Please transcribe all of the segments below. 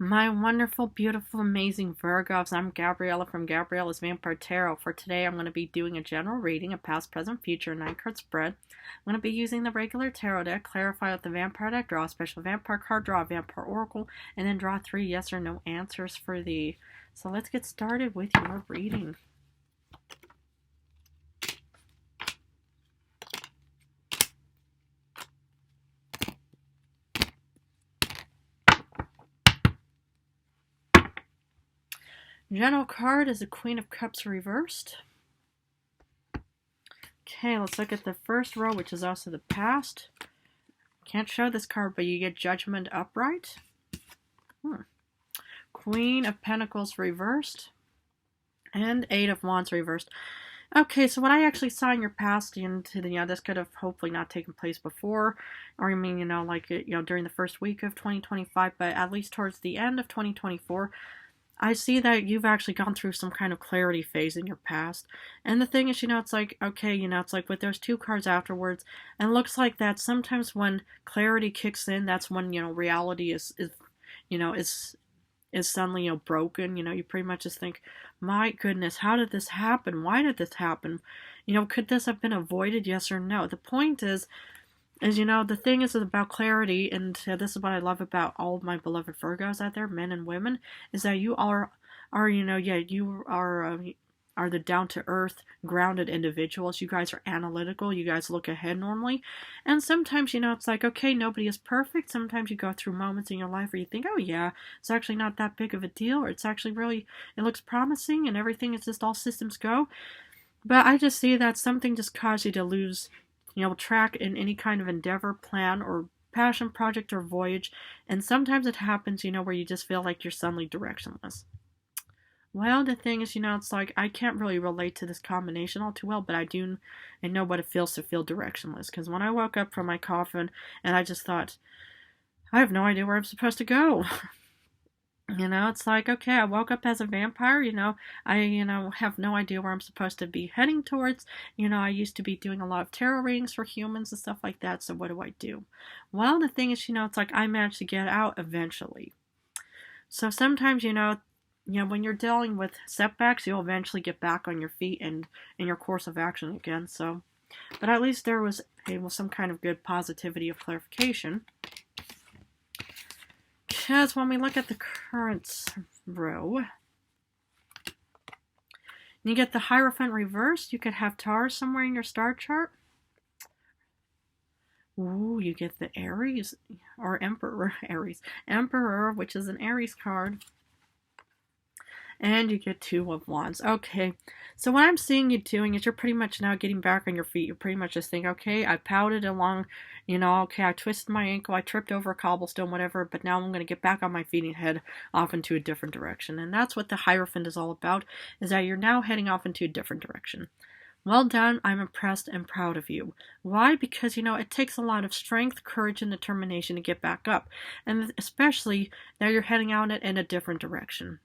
My wonderful, beautiful, amazing Virgos. I'm Gabriella from Gabriella's Vampire Tarot. For today, I'm going to be doing a general reading, a past, present, future, 9-card spread. I'm going to be using the regular tarot deck, clarify with the vampire deck, draw a special vampire card, draw a vampire oracle, and then draw 3 yes or no answers for thee. So let's get started with your reading. General card is the Queen of Cups reversed. Okay, let's look at the first row, which is also the past. Can't show this card, but you get Judgment upright. Queen of Pentacles reversed. And 8 of Wands reversed. Okay, so what I actually saw in your past, and this could have hopefully not taken place before, or I mean, during the first week of 2025, but at least towards the end of 2024, I see that you've actually gone through some kind of clarity phase in your past. And the thing is, it's like, okay, it's like with those 2 cards afterwards, and it looks like that sometimes when clarity kicks in, that's when, reality is suddenly, broken. You pretty much just think, my goodness, how did this happen? Why did this happen? Could this have been avoided? Yes or no? The point is, the thing is about clarity, and this is what I love about all of my beloved Virgos out there, men and women, is that you are the down-to-earth, grounded individuals. You guys are analytical. You guys look ahead normally. And sometimes, it's like, okay, nobody is perfect. Sometimes you go through moments in your life where you think, oh yeah, it's actually not that big of a deal, or it's actually really, it looks promising, and everything is just all systems go. But I just see that something just caused you to lose track in any kind of endeavor, plan, or passion project or voyage. And sometimes it happens, where you just feel like you're suddenly directionless. Well, the thing is, it's like I can't really relate to this combination all too well, but I know what it feels to feel directionless. Because when I woke up from my coffin, and I just thought, I have no idea where I'm supposed to go. It's like, okay, I woke up as a vampire, I, have no idea where I'm supposed to be heading towards. I used to be doing a lot of tarot readings for humans and stuff like that, so what do I do? Well, the thing is, it's like I managed to get out eventually. So sometimes, when you're dealing with setbacks, you'll eventually get back on your feet and in your course of action again, so. But at least there was some kind of good positivity of clarification. Because when we look at the current row, you get the Hierophant reversed. You could have Taurus somewhere in your star chart. Ooh, you get the Aries, or Emperor, Emperor, which is an Aries card. And you get 2 of Wands. Okay, so what I'm seeing you doing is you're pretty much now getting back on your feet. You're pretty much just thinking, okay, I pouted along, okay, I twisted my ankle, I tripped over a cobblestone, whatever, but now I'm going to get back on my feet and head off into a different direction. And that's what the Hierophant is all about, is that you're now heading off into a different direction. Well done, I'm impressed and proud of you. Why? Because, it takes a lot of strength, courage, and determination to get back up. And especially now you're heading out in a different direction.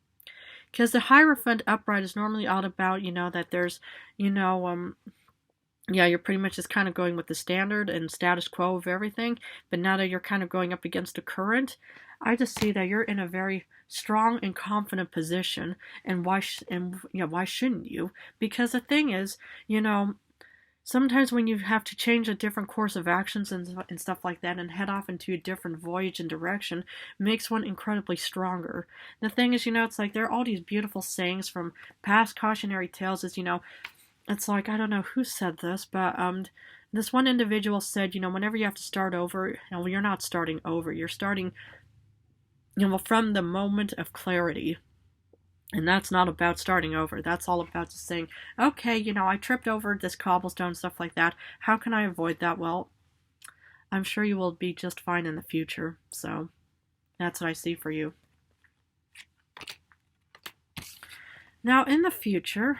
Because the Hierophant upright is normally all about, that there's, you're pretty much just kind of going with the standard and status quo of everything. But now that you're kind of going up against a current, I just see that you're in a very strong and confident position. And why shouldn't you? Because the thing is, sometimes when you have to change a different course of actions and stuff like that and head off into a different voyage and direction makes one incredibly stronger. The thing is, it's like there are all these beautiful sayings from past cautionary tales. It's like, I don't know who said this, but this one individual said, whenever you have to start over, you're not starting over. You're starting, from the moment of clarity. And that's not about starting over. That's all about just saying, okay, I tripped over this cobblestone, stuff like that. How can I avoid that? Well, I'm sure you will be just fine in the future. So that's what I see for you. Now, in the future,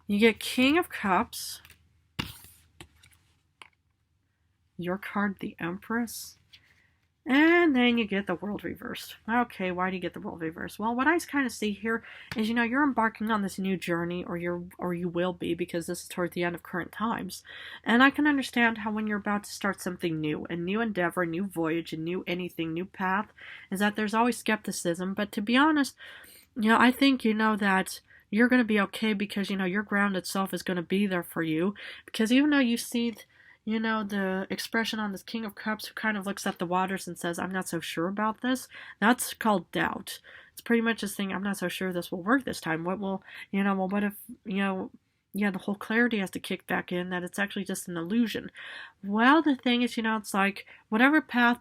you get King of Cups. Your card, the Empress. And then you get the world reversed. Okay, why do you get the world reversed? Well, what I kind of see here is, you're embarking on this new journey, or you will be, because this is toward the end of current times. And I can understand how when you're about to start something new, a new endeavor, a new voyage, a new anything, new path, is that there's always skepticism. But to be honest, I think that you're going to be okay, because your grounded self is going to be there for you, because even though you see the expression on this King of Cups, who kind of looks at the waters and says, I'm not so sure about this, that's called doubt. It's pretty much this thing, I'm not so sure this will work this time. What will, well, what if, yeah, the whole clarity has to kick back in, that it's actually just an illusion. Well, the thing is, it's like, whatever path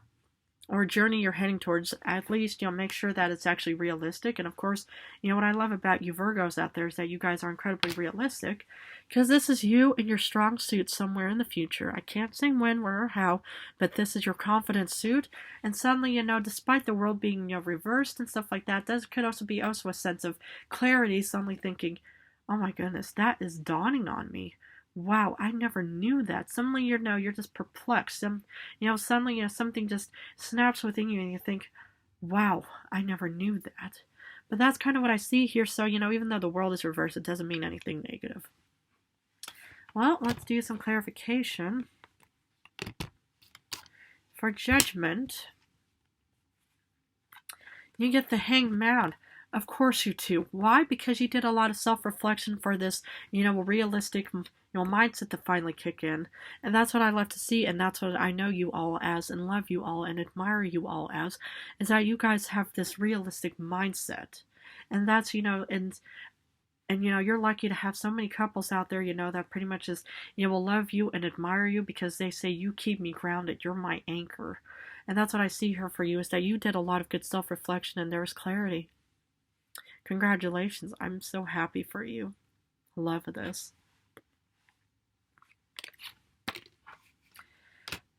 or journey you're heading towards, at least make sure that it's actually realistic. And of course, what I love about you Virgos out there is that you guys are incredibly realistic, because this is you in your strong suit somewhere in the future. I can't say when, where, or how, but this is your confident suit. And suddenly, despite the world being reversed and stuff like that, could also be a sense of clarity, suddenly thinking, oh my goodness, that is dawning on me. Wow, I never knew that. Suddenly, you're just perplexed. Suddenly, something just snaps within you, and you think, wow, I never knew that. But that's kind of what I see here. So, even though the world is reversed, it doesn't mean anything negative. Well, let's do some clarification. For Judgment, you get the Hanged Man. Of course you do. Why? Because you did a lot of self-reflection for this, realistic, mindset to finally kick in. And that's what I love to see, and that's what I know you all as, and love you all, and admire you all as, is that you guys have this realistic mindset. And that's, and you're lucky to have so many couples out there, that pretty much is, will love you and admire you, because they say, you keep me grounded, you're my anchor. And that's what I see here for you, is that you did a lot of good self-reflection, and there's clarity. Congratulations. I'm so happy for you. Love this.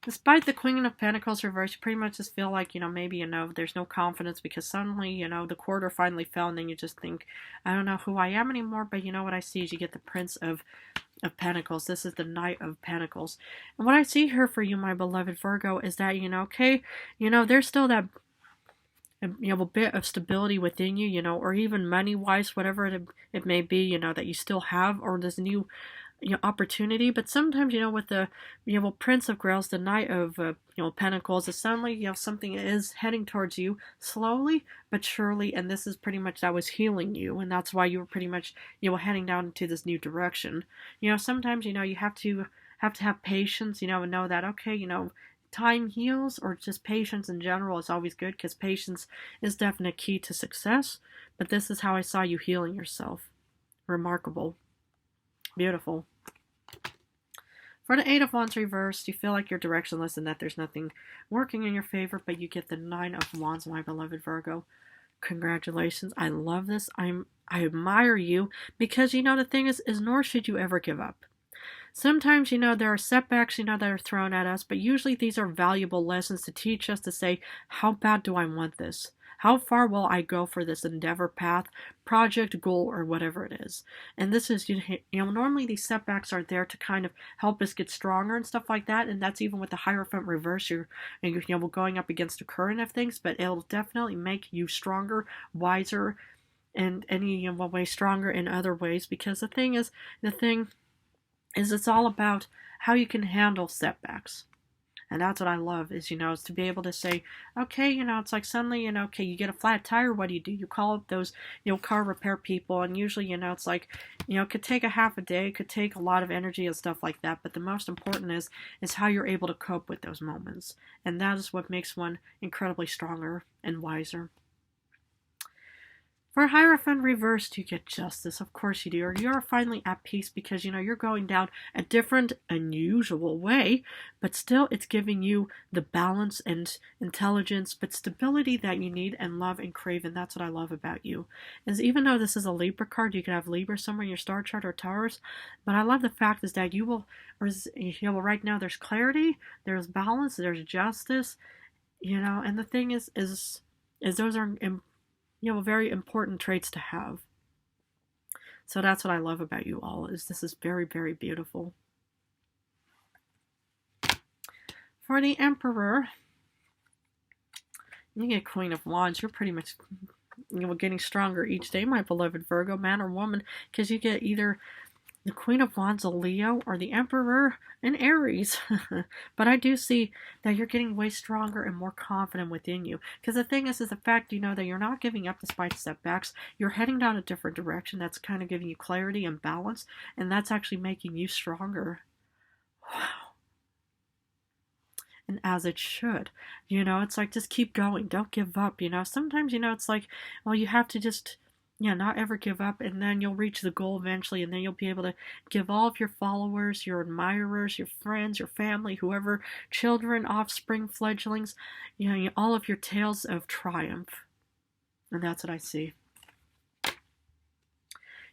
Despite the Queen of Pentacles reversed, you pretty much just feel like, maybe, there's no confidence, because suddenly, the quarter finally fell, and then you just think, I don't know who I am anymore. But what I see is you get the Prince of Pentacles. This is the Knight of Pentacles. And what I see here for you, my beloved Virgo, is that, okay, there's still that, a bit of stability within you, or even money-wise, whatever it may be, that you still have, or this new, opportunity. But sometimes, with the, Prince of Grails, the Knight of, Pentacles, it's suddenly, something is heading towards you slowly but surely, and this is pretty much that was healing you, and that's why you were pretty much, heading down into this new direction. Sometimes, you have to have patience, and know that, okay, time heals, or just patience in general is always good, because patience is definitely key to success. But this is how I saw you healing yourself. Remarkable. Beautiful. For the Eight of Wands reversed, you feel like you're directionless and that there's nothing working in your favor, but you get the Nine of Wands, my beloved Virgo. Congratulations. I love this. I admire you, because, the thing is nor should you ever give up. Sometimes, there are setbacks, that are thrown at us, but usually these are valuable lessons to teach us, to say, how bad do I want this? How far will I go for this endeavor, path, project, goal, or whatever it is? And this is, normally these setbacks are there to kind of help us get stronger and stuff like that. And that's even with the Hierophant reverse, you're going up against the current of things, but it'll definitely make you stronger, wiser, and any way stronger in other ways. Because the thing is it's all about how you can handle setbacks. And that's what I love, is to be able to say, okay, it's like suddenly, okay, you get a flat tire, what do? You call up those, car repair people, and usually, it's like, it could take a half a day, it could take a lot of energy and stuff like that, but the most important is how you're able to cope with those moments. And that is what makes one incredibly stronger and wiser. For Hierophant reversed, you get Justice. Of course you do. Or you're finally at peace, because, you're going down a different, unusual way, but still it's giving you the balance and intelligence, but stability that you need and love and crave. And that's what I love about you. Is even though this is a Libra card, you could have Libra somewhere in your star chart, or Taurus, but I love the fact is that you will, right now there's clarity, there's balance, there's justice, and the thing is those are very important traits to have. So that's what I love about you all, is this is very, very beautiful. For the Emperor, You get Queen of Wands. You're pretty much, getting stronger each day, my beloved Virgo, man or woman, because you get either the Queen of Wands, a Leo, or the Emperor, an Aries. But I do see that you're getting way stronger and more confident within you. Because the thing is the fact that you're not giving up despite setbacks. You're heading down a different direction. That's kind of giving you clarity and balance. And that's actually making you stronger. Wow. And as it should. It's like, just keep going. Don't give up. Sometimes, it's like, well, you have to just, not ever give up, and then you'll reach the goal eventually, and then you'll be able to give all of your followers, your admirers, your friends, your family, whoever, children, offspring, fledglings, all of your tales of triumph. And that's what I see.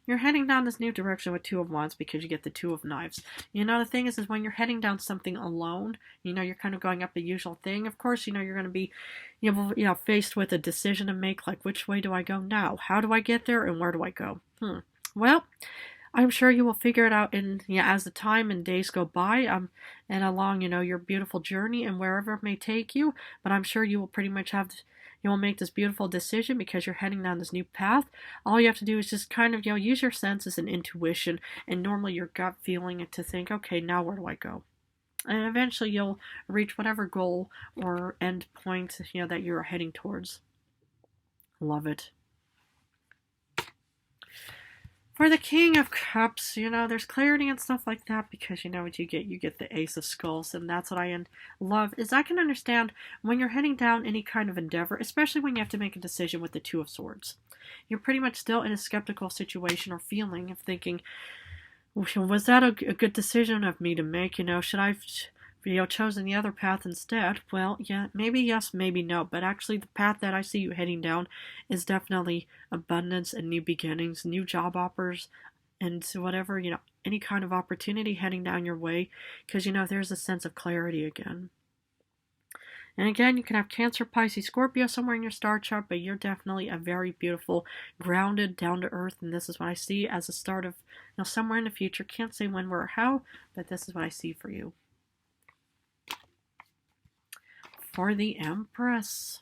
You're heading down this new direction with Two of Wands because you get the Two of Knives. The thing is when you're heading down something alone, you're kind of going up the usual thing. Of course, you're going to be, faced with a decision to make, like, which way do I go now? How do I get there, and where do I go? Well, I'm sure you will figure it out as the time and days go by, and along, your beautiful journey and wherever it may take you. But I'm sure you will pretty much you'll make this beautiful decision because you're heading down this new path. All you have to do is just kind of, use your senses and intuition and normally your gut feeling to think, okay, now where do I go? And eventually you'll reach whatever goal or end point, that you're heading towards. Love it. For the King of Cups, there's clarity and stuff like that because what you get? You get the Ace of Skulls, and that's what I love, is I can understand when you're heading down any kind of endeavor, especially when you have to make a decision with the Two of Swords. You're pretty much still in a skeptical situation or feeling of thinking, was that a good decision of me to make? Should I chosen the other path instead? Well, yeah, maybe yes, maybe no, but actually the path that I see you heading down is definitely abundance and new beginnings, new job offers, and whatever, any kind of opportunity heading down your way, because there's a sense of clarity again. And again, you can have Cancer, Pisces, Scorpio somewhere in your star chart, but you're definitely a very beautiful, grounded, down to earth, and this is what I see as a start of, somewhere in the future. Can't say when, where, or how, but this is what I see for you. For the Empress,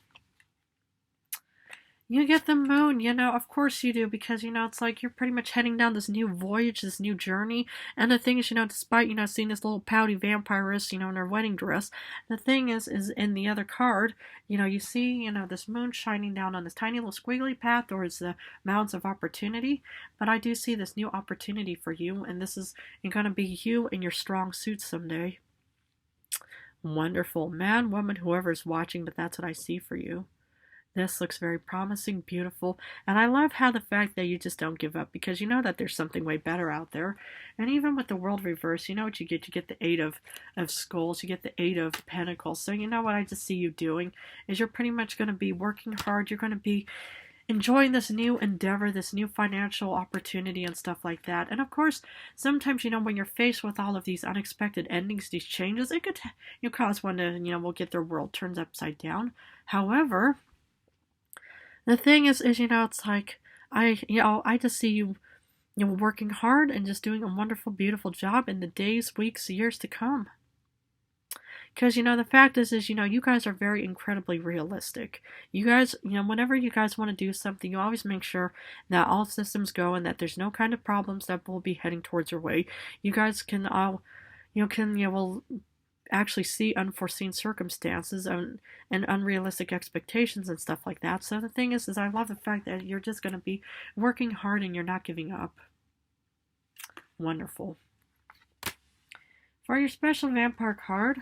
you get the Moon, of course you do, because, it's like you're pretty much heading down this new voyage, this new journey, and the thing is, despite, seeing this little pouty vampiress, in her wedding dress, the thing is in the other card, you see, this moon shining down on this tiny little squiggly path towards the mountains of opportunity, but I do see this new opportunity for you, and this is going to be you in your strong suit someday. Wonderful. Man, woman, whoever's watching, but that's what I see for you. This looks very promising, beautiful, and I love how the fact that you just don't give up, because you know that there's something way better out there. And even with the world reverse, you know what you get? You get the Eight of Skulls, you get the Eight of Pentacles. So you know what I just see you doing is you're pretty much going to be working hard. You're going to be enjoying this new endeavor, this new financial opportunity and stuff like that. And of course, sometimes, when you're faced with all of these unexpected endings, these changes, it could cause one to, will get their world turned upside down. However, the thing is, it's like, I just see you, working hard and just doing a wonderful, beautiful job in the days, weeks, years to come. Because, the fact is, you guys are very incredibly realistic. You guys, whenever you guys want to do something, you always make sure that all systems go and that there's no kind of problems that will be heading towards your way. You guys can will actually see unforeseen circumstances and unrealistic expectations and stuff like that. So the thing is I love the fact that you're just going to be working hard and you're not giving up. Wonderful. For your special vampire card,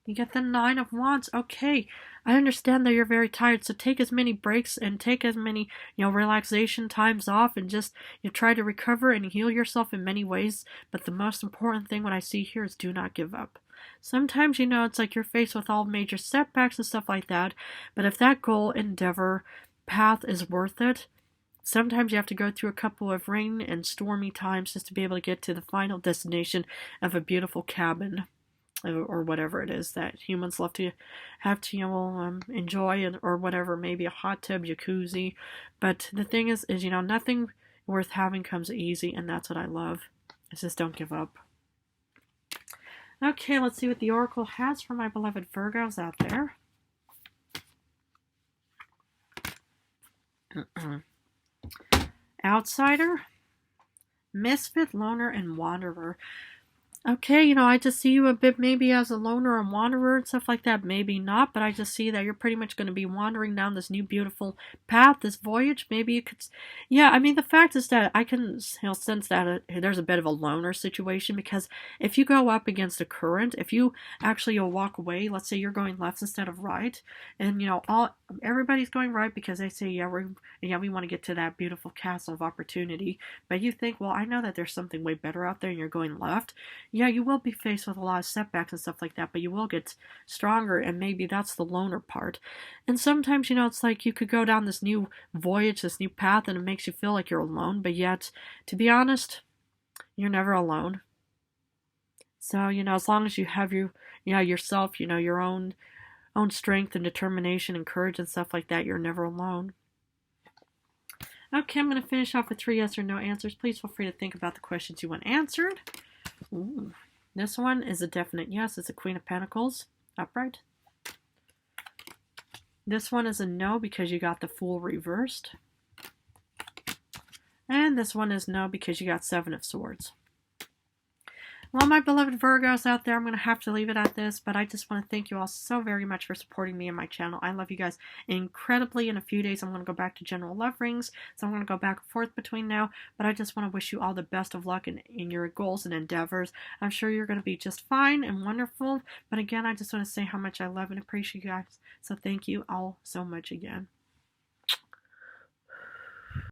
you get the Nine of Wands. Okay, I understand that you're very tired, so take as many breaks and take as many, relaxation times off and just, try to recover and heal yourself in many ways. But the most important thing what I see here is do not give up. Sometimes, it's like you're faced with all major setbacks and stuff like that, but if that goal, endeavor, path is worth it, sometimes you have to go through a couple of rain and stormy times just to be able to get to the final destination of a beautiful cabin, or whatever it is that humans love to have to, enjoy, or whatever, maybe a hot tub, jacuzzi. But the thing is, nothing worth having comes easy, and that's what I love. It's just don't give up. Okay, let's see what the Oracle has for my beloved Virgos out there. Outsider, misfit, loner, and wanderer. Okay, I just see you a bit maybe as a loner and wanderer and stuff like that. Maybe not, but I just see that you're pretty much going to be wandering down this new beautiful path, this voyage. Maybe you could, yeah. I mean, the fact is that I can sense that there's a bit of a loner situation because if you go up against a current, if you actually walk away, let's say you're going left instead of right, and all everybody's going right because they say we want to get to that beautiful castle of opportunity, but you think, well, I know that there's something way better out there, and you're going left. Yeah, you will be faced with a lot of setbacks and stuff like that, but you will get stronger, and maybe that's the loner part. And sometimes, it's like you could go down this new voyage, this new path, and it makes you feel like you're alone, but yet, to be honest, you're never alone. So, as long as you have yourself, your own strength and determination and courage and stuff like that, you're never alone. Okay, I'm going to finish off with 3 yes or no answers. Please feel free to think about the questions you want answered. Ooh, this one is a definite yes. It's a Queen of Pentacles, upright. This one is a no because you got the Fool reversed. And this one is no because you got 7 of Swords. Well, my beloved Virgos out there, I'm going to have to leave it at this, but I just want to thank you all so very much for supporting me and my channel. I love you guys incredibly. In a few days, I'm going to go back to general love rings, so I'm going to go back and forth between now, but I just want to wish you all the best of luck in your goals and endeavors. I'm sure you're going to be just fine and wonderful, but again, I just want to say how much I love and appreciate you guys, so thank you all so much again.